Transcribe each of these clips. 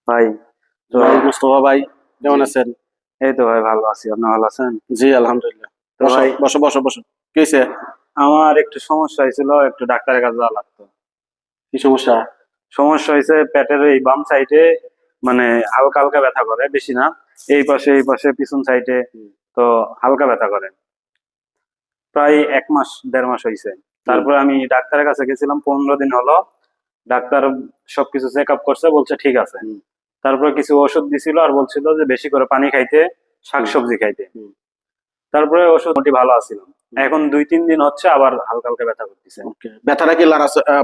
ভাই তো ভাই মুস্তফা ভাই কেমন আছেন? এই তো ভাই ভালো আছি, আপনি ভালো আছেন? জি আলহামদুলিল্লাহ। তো বসো ভাই বসো বসো বসো। কি হয়েছে? আমার একটু সমস্যা হয়েছিল, একটু ডাক্তারের কাছে যাওয়া লাগতো। কি সমস্যা? সমস্যা হয়েছে পেটের এই বাম সাইডে, মানে হালকা হালকা ব্যথা করে, বেশি না। এই পাশে পিছন সাইডে তো হালকা ব্যথা করে। প্রায় 1 মাস 1.5 মাস হয়েছে। তারপরে আমি ডাক্তারের কাছে গেছিলাম, 15 দিন হলো। ডাক্তার সবকিছু চেক আপ করছে, বলছে ঠিক আছে। তারপরে কিছু ওষুধ দিছিল আর বলছিল যে বেশি করে পানি খাইতে, শাকসবজি খাইতে। তারপরে ওষুধ মোটামুটি ভালো আছিল। এখন 2-3 দিন হচ্ছে আবার হালকা হালকা ব্যথা করতেছে। ওকে, ব্যথাটা কি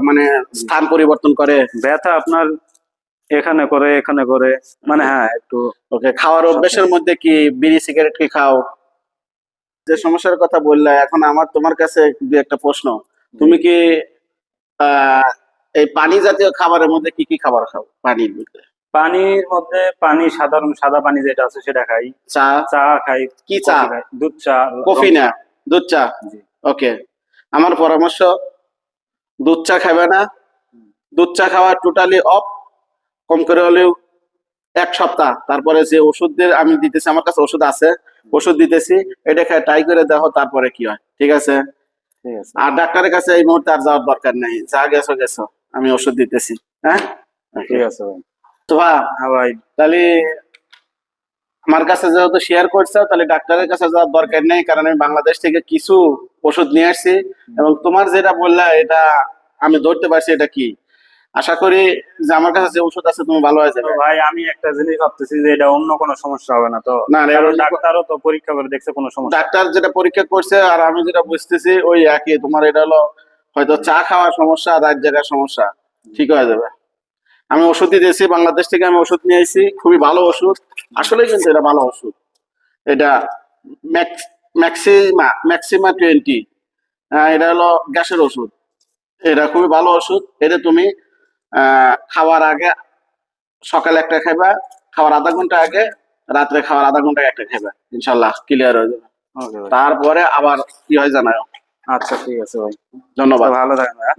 মানে স্থান পরিবর্তন করে? ব্যথা আপনার এখানে করে, এখানে করে, মানে হ্যাঁ একটু। ওকে, খাওয়ার অভ্যাসের মধ্যে কি বিড়ি সিগারেট কি খাও? যে সমস্যার কথা বললে, এখন আমার তোমার কাছে একটা প্রশ্ন। তুমি কি আহ এই পানি জাতীয় খাবারের মধ্যে কি কি খাবার খাও? পানির মধ্যে পানির মধ্যে পানি, সাধারণ সাদা পানি যেটা আছে সেটা খাই। চা? চা খাই। কি চা? কফি খাই, দুধ চা। কফি না, দুধ চা? জি। ওকে, আমার পরামর্শ, দুধ চা খাবে না। দুধ চা খাওয়া টোটালি অফ, কম করে হলেও 1 সপ্তাহ। তারপরে যে ওষুধদের আমি দিতেছি, আমার কাছে ওষুধ আছে, ওষুধ দিতেছি, এটা খেয়ে ট্রাই করে দেখো, তারপরে কি হয়। ঠিক আছে? ঠিক আছে। আর ডাক্তারের কাছে এই মুহূর্তে আর যাওয়ার দরকার নেই, যা গেছো গেছো, আমি ওষুধ দিতেছি। হ্যাঁ, ঠিক আছে ভাই। তো ভাই, হ্যাঁ ভাই। তাহলে আমার কাছে যেহেতু শেয়ার করছো, তাহলে ডাক্তারের কাছে যাওয়ার দরকার নেই, কারণ আমি বাংলাদেশ থেকে কিছু ওষুধ নিয়ে আসছি। এবং তোমার যেটা বললা, এটা আমি ধরতে পারছি এটা কি। আশা করি যে আমার কাছে যে ওষুধ আছে তুমি ভালো হয়ে তো যাবে। ভাই আমি একটা জিনিস ভাবতেছি যে এটা অন্য কোনো সমস্যা হবে না তো? না, না, কারণ এর ডাক্তারও তো পরীক্ষা করে দেখছে কোনো সমস্যা। ডাক্তার যেটা পরীক্ষা করছে আর আমি যেটা বুঝতেছি ওই একই। তোমার এটা হলো হয়তো চা খাওয়ার সমস্যা আর এক জায়গার সমস্যা, ঠিক হয়ে যাবে। আমি ওষুধই দিয়েছি, বাংলাদেশ থেকে আমি ওষুধ নিয়ে এসেছি, খুবই ভালো ওষুধ। আসলে কিন্তু এটা ভালো ওষুধ। এটা ম্যাক্সিমা ম্যাক্সিমা 20, এটা হলো গ্যাসের ওষুধ। এটা খুবই ভালো ওষুধ। এটা তুমি খাওয়ার আগে সকালে একটা খাইবা, খাওয়ার আধা ঘন্টা আগে, রাত্রে খাওয়ার আধা ঘন্টা আগে একটা খাইবা, ইনশাল্লাহ ক্লিয়ার হয়ে যাবে। ওকে ভাই। তারপরে আবার কি হয় জানাও। আচ্ছা ঠিক আছে ভাই। তো ধন্যবাদ। ভালো থাকেন ভাই।